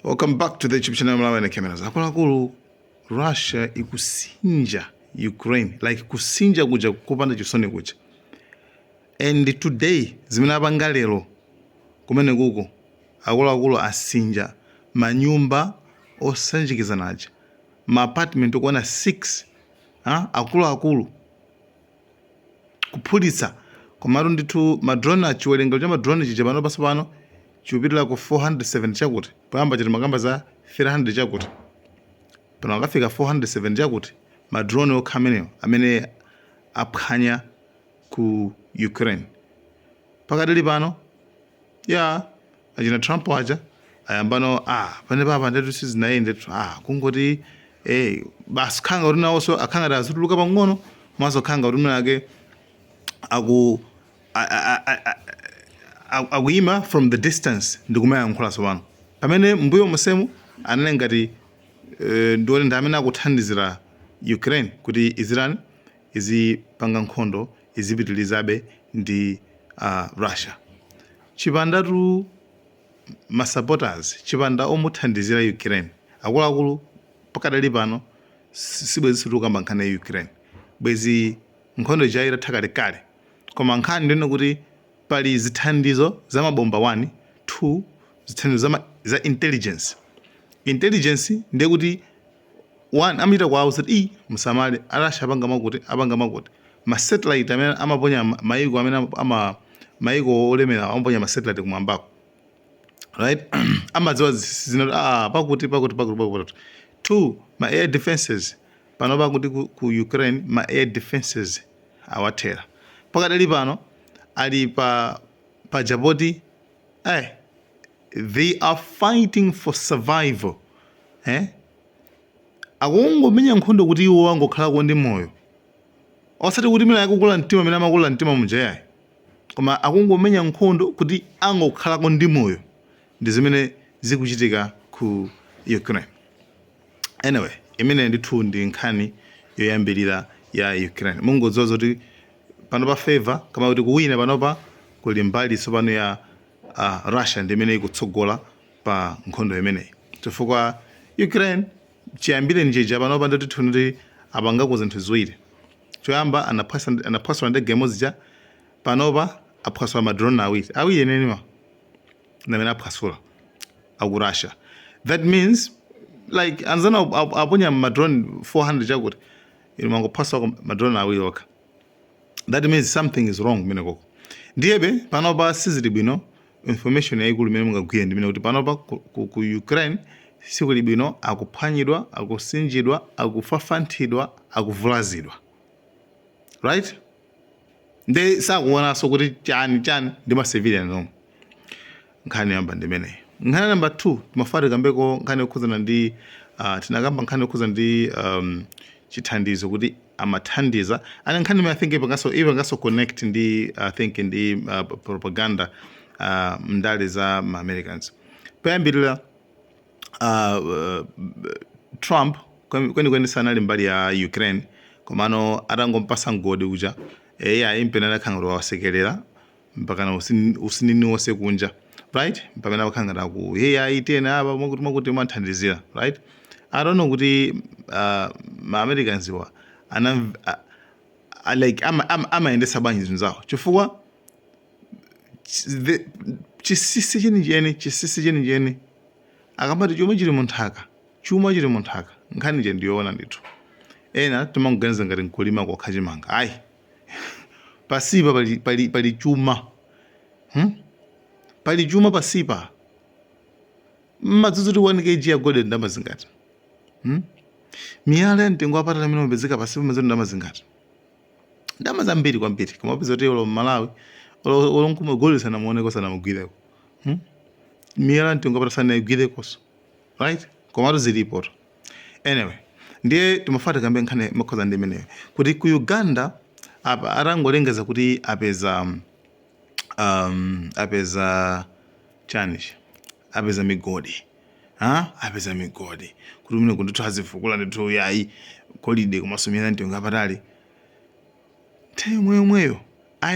Welcome back to the YouTube channel Malawi na Cameras. Akuluakulu Russia ikusinja Ukraine, like kusinja kuja kupanda chisoni kuja. And today zimene apanga lero kumene kuko akuluakulu asinja manyumba osanjikizanaja, ma apartment okuona 6 akuluakulu kuphulitsa komatu ndithu madrone achiwerengero cha madrone chicha pano paso pano chikupitira ku 407 chakuti poyamba chiti makamba za 300 chakuti pano akafika 407 chakuti madrone okha amenewo amene aphwanya ku Ukraine. Pakadali pano ya achina Trump aja ayambano pane papa ndetu sizinayende kungoti basi khanga kuti nawonso akhanga azituluka pang'ono mwaso khanga kuti mnake akuyima from the distance ndikumayankhula sopano pamene mbuyo musemu anali ngati ndiwoti ndi amene akuthandizira Ukraine kuti izipanga nkhondo izipitilizabe ndi Russia. Chipandatu masupporters chipanda omuthandizira Ukraine akuluakulu pakadali pano sibwezi situkamba nkhani ya Ukraine, bwezi nkhondo ijaira kalekale koma nkhani ndino kuti pali zithandizo za mabomba 1 2 zithandizo za intelligence ndiye kuti 1 amita kwawo kuti musamale Russia apanga makuti ma satellite amene amaponya maiko amene maiko olemera amaponya ma satellite kumwambako, right? Amadziwa zina pakuti 2 ma air defenses pano pakuti ku Ukraine ma air defenses awathera pakadali pano ali pa Japoti they are fighting for survival. Akungomenya nkhondo kuti iwo wangokhalako ndi moyo osati kuti mina yakukula mtima amene amakula mtima mujayayi koma akungomenya nkhondo kuti angokhalako ndi moyo ndi zimene zikuchitika ku Ukraine. Anyway, imene ndithu ndi nkhani yoyambirira ya Ukraine. Mungodziwa zoti panopa favor kama kuti kuwina panopa kuli mbali tsopano ya Russia ndi imene ikutsogola pa nkhondo imeneyi chifukwa Ukraine chiyambire njija panopa ndithu ndi apangako zinthu ziwiri. Choyamba anaphwasula ndege imodzi ja panopa aphwasula madrone awiri eneniwa namene aphwasula aku Russia. That means like anzana aponya madrone 400 chakuti mangophwasula madrone awiri okha. That means something is wrong mene koko. Ndiyebe panopa sizili bwino information yaikulu imene mungagwire ndi mene kuti panopa ku Ukraine sikuli bwino, akuphwanyidwa, akusinjidwa, akufafanthidwa, akuvulazidwa, right? Nde sakuonanso kuti chani ndi ma civilian nomwe. Nkhani yamba ndi imeneyi. Nkhani number 2 timafati kambeko nkhani yokhuzana ndi tinakamba nkhani yokhuzana ndi chithandizo kuti amathandiza ane nkhani I think ipangaso connect ndi I think ndi propaganda mndale za ma Americans. Payambirira Trump kweni sanali mbali ya Ukraine komano atangompasa ngodi uja impena nakhangiro wasekelera mpaka usinini wose kunja, right? Pamene akhangira ku itena aba mwakuti mwathandizira, right? I don't know kuti ma Americans wa like amaendesa banyi zinthu zawo chifukwa chisisi cheni akamati chuma chili munthaka nkhani je ndiyoona ndithu ena timangoganiza ngati nkulima kokha chimanga pasipa pali chuma pali chuma pasipa madzudzu 1 kg ya gold ndama zingati miyala ya mtengo wapatali amene umapezeka pasipa mazoti ndama zingati ndama zambiri kwambiri koma wapeza kuti olo Malawi olonkume gold sanamuoneko sanamugwireko miyala ya mtengo wapatali sanayigwirekonso, right? Komatu zilipo. Anyway, ndiye timafati kambe nkhani makhoza ndi imeneyo kuti ku Uganda apa atangolengeza kuti apeza chanishi apeza migodi apeza migodi kuti mune kundithu azifukula ndithu yayi golide kumasumira mtengo wapatali temwemweyo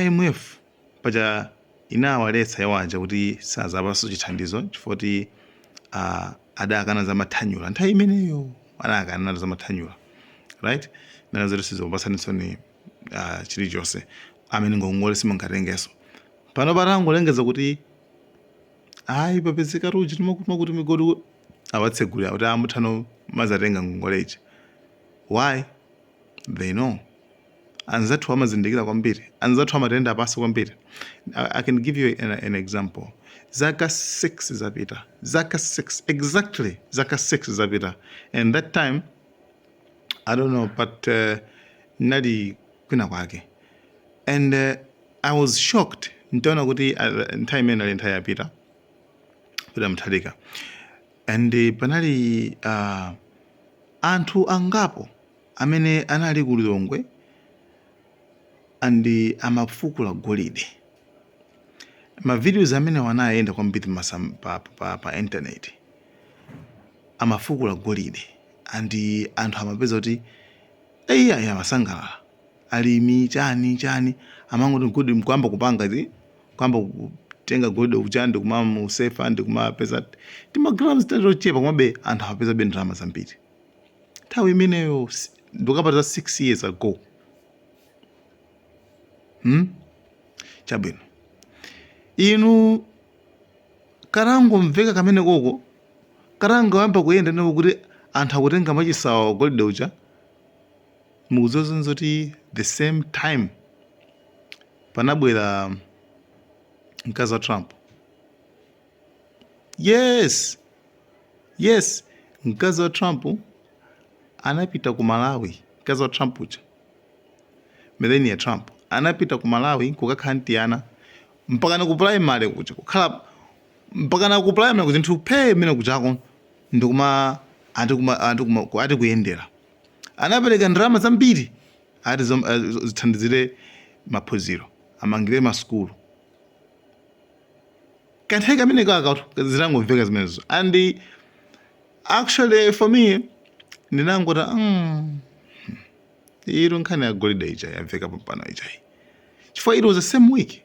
IMF paja inawaletsa yawanja kuti sazapaso chithandizo chifukwa adakana za mathanyula nthawi imeneyo anakana za mathanyula, right? Nazo sizopasaninsoni chilichonse amene ngongole simungatengeso pano patangolengeza kuti ayi papezeka ruji timakuti migodi awatsegulira kuti amuthano mazatenga ngongole ichi. Why? They know. Anzathu amazindikira kwambiri, anzathu amatenda apasi kwambiri. I can give you an example. Zaka 6 zapita, Zaka 6, exactly Zaka 6 zapita, and that time I don't know, but nadi kwina kwake, and I was shocked ntaona kuti nthawi imene nthawi yapita kuti mthalika, and panali anthu angapo amene anali ku Lilongwe and amafukula golide. Ma videos amene wanayenda kwambiri pa internet amafukula golide, and anthu amapeza kuti eya amasangalala alimi chani amangoti nkudi mkwamba kupanga ti kwamba kutenga golide uchande kumamu safe and kumapeza tima grams tatochepa komabe anthu amapeza bendrama zambiri. Nthawi imeneyo ndikapata 6 years ago. Chabwino inu karango mveka kamene koko karango yamba kuyenda ndipo kuti anthu akutenga machisawa golide ucha mukuzozonza kuti the same time panabwera mkazi wa Trump. Yes, mkazi wa Trump anapita ku Malawi. Mkazi wa Trump ucha Melania Trump anapita ku Malawi kukakhala ntiyana mpaka na ku primary kucha kukhala mpaka na ku primary kuti nthu phe mene kuchako ndikuma ati kuyendera. Anapereka ndrama zambiri ati zithandizire maphunziro, amangire maskulu. Kantheka kamene kakautu zitangomveka zimenezo, and actually for me ndinangota iro nkhani ya golide ija yamveka papano ija chifukwa it was the same week.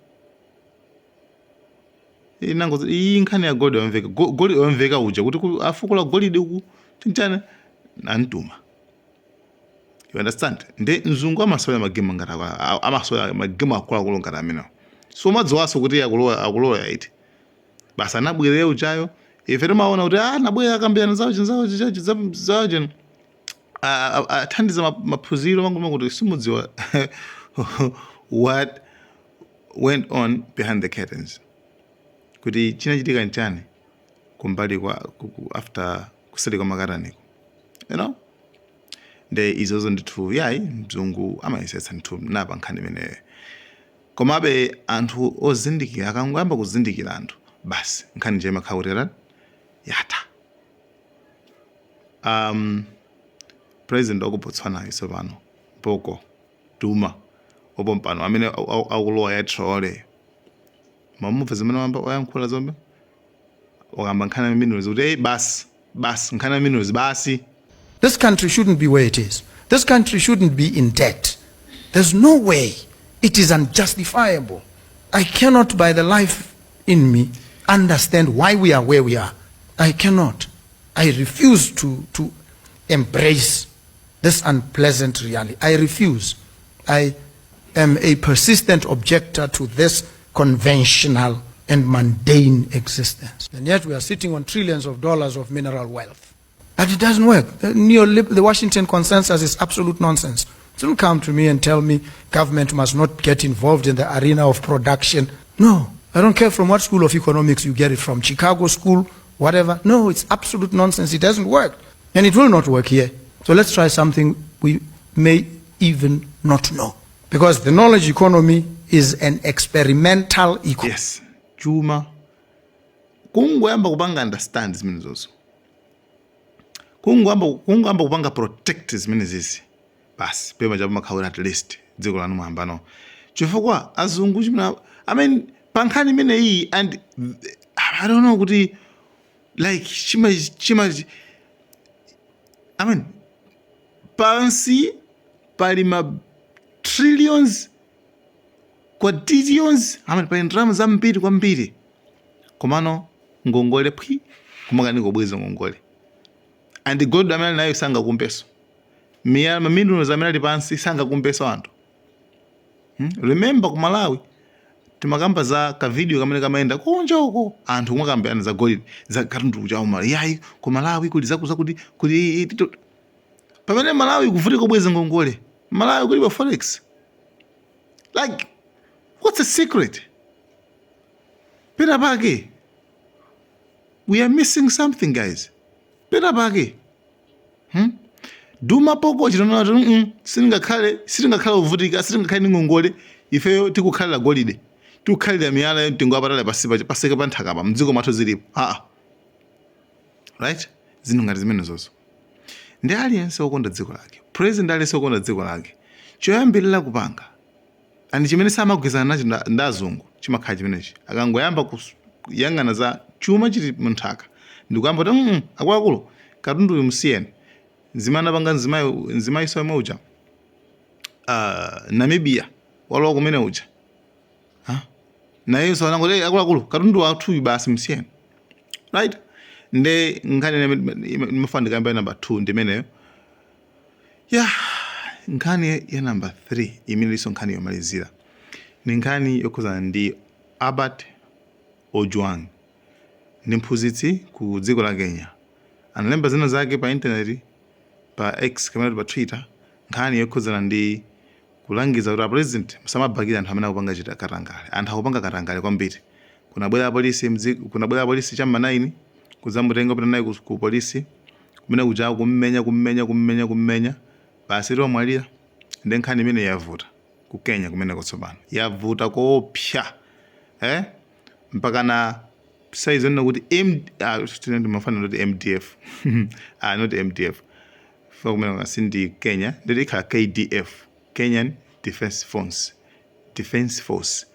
Inango iyi nkhani ya golide yamveka golide yamveka uja kuti afukula golide uku tinchana nantuma. You understand? Nde nzungu amasoya magema ngata amasoya magema akula ngata amene so madziwaso kuti akuloya iti basa anabwere uchayo ife timaona kuti nabwera akambiyana zawo athandiza maphunziro mangu kuti simudziwa what went on behind the curtains, kuti chinachitika nchani kumbali kwa after kuseri kwa makaraniko, you know. Nde izozo ndithu yayi mzungu amayisetsa ndithu napa nkhani imeneyo, komabe anthu ozindikira akangamba kuzindikira anthu basi nkhani nje makhawurera yata. President okubotswana iso pano Poko Duma obompano amene akulowa ya trole mamuva zimene wamba oyankhula zombe okamba nkhani minerals kuti basi nkhani minerals basi. This country shouldn't be where it is. This country shouldn't be in debt. There's no way. It is unjustifiable. I cannot, by the life in me, understand why we are where we are. I cannot. I refuse to embrace this unpleasant reality. I refuse. I am a persistent objector to this conventional and mundane existence. And yet we are sitting on trillions of dollars of mineral wealth. But it doesn't work. The Washington consensus is absolute nonsense. Don't come to me and tell me government must not get involved in the arena of production. No, I don't care from what school of economics you get it from, Chicago school, whatever. No, it's absolute nonsense. It doesn't work. And it will not work here. So let's try something we may even not know. Because the knowledge economy is an experimental economy. Yes, Juma. Kungoyamba kubanga understand zimene zoso. Kungoyamba kubanga protect zimene zizi. Basi, pema jabu makhawira at least. Dziko lanu mwambano. Chifukwa azungu chimena, I mean, pankhani mene hii, and I don't know kuti, like, chima, I mean, pansi, palima trillions, quadrillions, I mean, palindrama za mbiri kwa mbiri. Komano, ngongole pwi, kumagani kubwizo ngongole. and gold amene nayo sangakumpeso mamiliyoni amene ali pansi sangakumpeso anthu. Remember ku Malawi timakamba za kavidiyo kamene kamaenda kunja uko anthu kumwe kambirana za golide za katundu cha Malawi yayi ku Malawi kuli zakuza kuti kuli pamene Malawi kuvutika kubweza ngongole Malawi kuli pa forex. Like what's the secret? Pena pake we are missing something, guys. Pena pake duma poko chitona kuti sitingakhale uvutika sitingakhale ndi ngongole ifeyo tikukhalira golide tikukhalira miyala yamtengo wapatali paseka pa nthaka pa mdziko mathu zilipo. Right? Zinthu ngati zimene zonso ndi aliyense wokonda dziko lake, president aliyense wokonda dziko lake, choyambirira kupanga and chimene samagwirizana nacho ndi azungu chimakhala chimenechi. Akangoyamba kuyang'ana za chuma chili mu nthaka ndikuyamba kuti akuluakulu katundu uyu musiyeni. Nzimana panga nzimayi somwe uja Namibia walowa kumene uja nayenso anangoti akuluakulu katundu wathu uyu basi musiyeni. Right? Nde nkhani imafana ndikayamba number 2 ndimeneyo. Nkhani ya number 3 imiliso nkhani yomalizira ni nkhani yokhuzana ndi Albert Ojwang. Ndi mphunzitsi ku dziko la Kenya. Analemba zina zake pa intaneti pa X kamene pa Twitter nkhani yokhuzana ndi kulangiza kuti president musamabakira anthu amene akupanga chita katangale. Anthu akupanga katangale kwambiri. Kunabwera apolisi cham'ma 9 kudzamutenga pita naye ku polisi kumene kuja kummenya basi lomwalira. Ndi nkhani imene yavuta ku Kenya kumene kotsopano yavuta kopsa mpaka na size nno kuti mafana not MDF not MDF for kumene kasindi Kenya ndi ikhala KDF, Kenyan Defense Force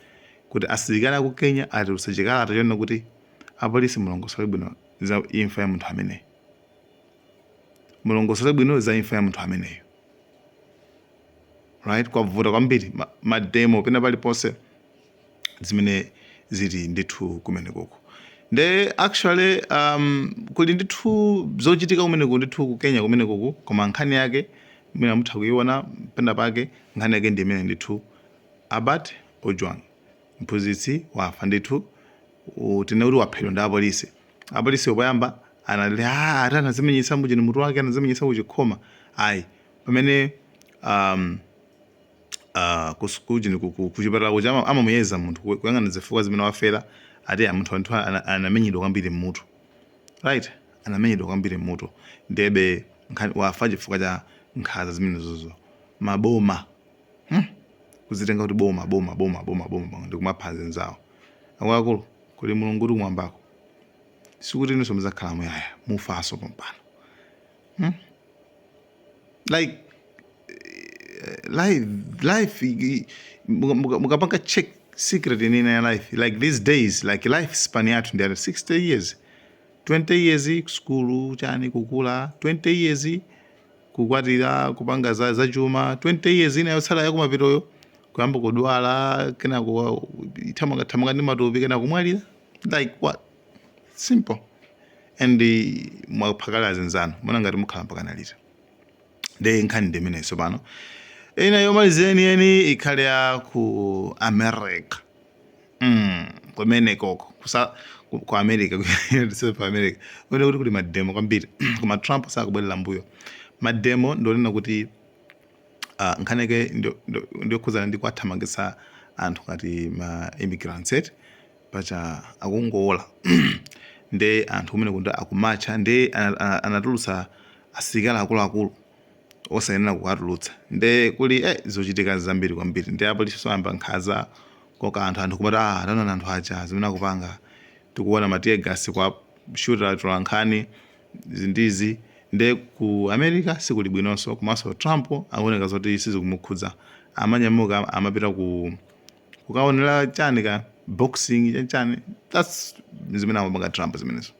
kuti asilikali ku Kenya atulutsa chikalata chonena kuti apolisi mulongosole bwino za imfa ya munthu ameneyo, mulongosole bwino za imfa ya munthu ameneyo. Right? Kwavuta kwambiri mademo pena paliponse zimene zili ndithu kumene koko. Nde actually kuli ndithu zochitika kumene ndithu ku Kenya kumene koko koma nkhani yake imene mutha kuiona pena pake nkhani yake ndi imene ndithu Albert Ojwang mphunzitsi wafa ndithu tine kuti waphedwa ndi apolisi. Apolisi opoyamba anali anazimenyesa mbuji ni mutu wake anazimenyesa kuchikhoma pamene kuchipatala kuti amamuyeza munthu kuyang'ana zifukwa zimene wafera ati munthu anamenyedwa kwambiri mmutu. Right? Anamenyedwa kwambiri mmutu ndebe wafa chifukwa cha nkhanza zimene zozo maboma kuzitenga kuti boma ndikumaphazi nzawo. Akuluakulu kuli mulungu kuti kumwambako sikuti inunso muzakhala muyaya mufaso pompano. Like life mukapanga check secret in life like these days like life span yathu ndi 60 years 20 years kusukulu chani kukula 20 years kukwatira kupanga za chuma 20 years ina yotsala yakumapitoyo kuyamba kudwala kena thamanga ndi matupi kena kumwalira. Like what? Simple. And mwaphakala zinzano mwana ngati mukhala mpaka lita nde nkhani ndimeneso pano. Ina yomalizeni ikhale ya ku America kumene koko ku America ku America kwene kuti kuli mademo kwambiri koma Trump sakubwerera mbuyo. Mademo ndonena kuti nkhani yake ndiyokhuzana ndi kwathamangitsa anthu ngati ma immigrants pacha akungowola nde anthu kumene kuti akumacha nde anatulutsa asilikali akuluakulu osayenera kukatulutsa nde kuli zochitika zambiri kwambiri nde apolisi soyamba nkhaza koka anthu kumati tanona anthu aja zimene akupanga tikuona matiye gasi kwa shuta tolankhani zindizi nde ku America sikuli bwinonso komanso Trump akuoneka zoti sizikumukhudza amanyamuka amapita kukaonera chani ka boxing chani. That's zimene amapanga Trump zimenezo.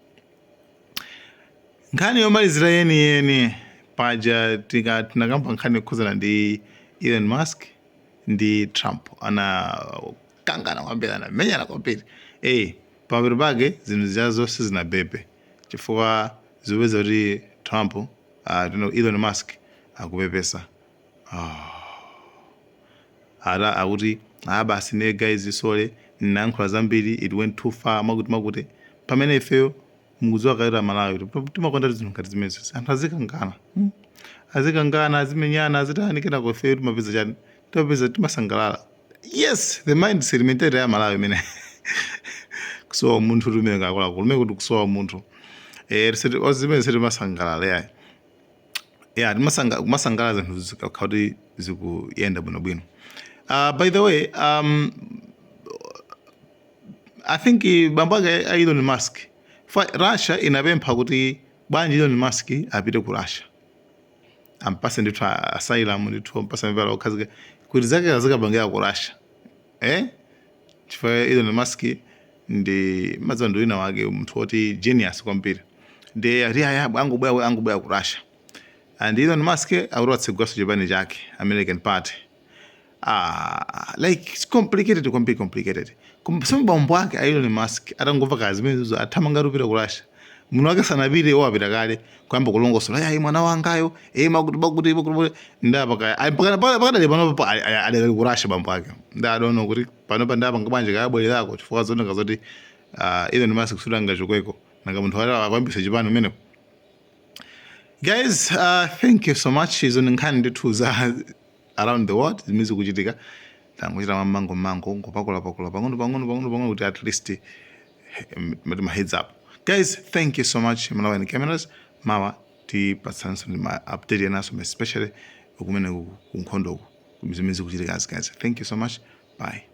Nkhani yomalizira yeni paja tinakamba nkhani yokhuzana ndi Elon Musk ndi Trump anakangana kwambiri anamenyana kwambiri pamapeto pake zinthu zijazo sizinabebe chifukwa zopeza kuti Trump Elon Musk akupepesa ara akuti basi ne guys sole nankhula zambiri it went too far makuti pamene ifeyo mukudziwa kaira Malawi timakonda zinthu ngati zimenezi anthu azikangana azimenyana azitani kenako ifeyo timapeza chani timasangalala. Yes, the mindset mentality ya Malawi imene kusowa munthu tumene kakulaku lumene kuti kusowa munthu zimene timasangalala timasangalala zinthu zikakhala zikuyenda bwinobwino. By the way, I think bambo ake Elon Musk Russia inapempha kuti bwanji Elon Musk apite ku Russia ampase ndithu asylum ndithu ampase mvala okhazika kuti zake azikapangira ku Russia chifukwa Elon Musk ndi mazando wina wake munthu woti genius kwambiri ndi ati angobwera ku Russia and Elon Musk akutsegulaso chipani chake American Party. Like it's complicated. Some bambo ake Elon Musk atangomva kazi zimenezo athamanga kupita ku Russia. Munthu wake sanapite wapita kale kwamba kulongosola mwana wangayo makuti pakadali panopo adakali ku Russia bambo ake. I don't know kuti panopa ndapanga bwanji kayabwererako chifukwa zoneka zoti Elon Musk kusudanga chokweko nanga munthu akwambisa chipani umeneko. Guys, thank you so much. Izo nkhani ndithu za around the world zimene zikuchitika tangochita mango ngopakula pang'ono kuti at least ma heads up. Guys, thank you so much. Malawi Cameras mawa tipatsanso ma update yanaso especially ukumene kunkhondo zimene zikuchitika guys. Thank you so much. Bye.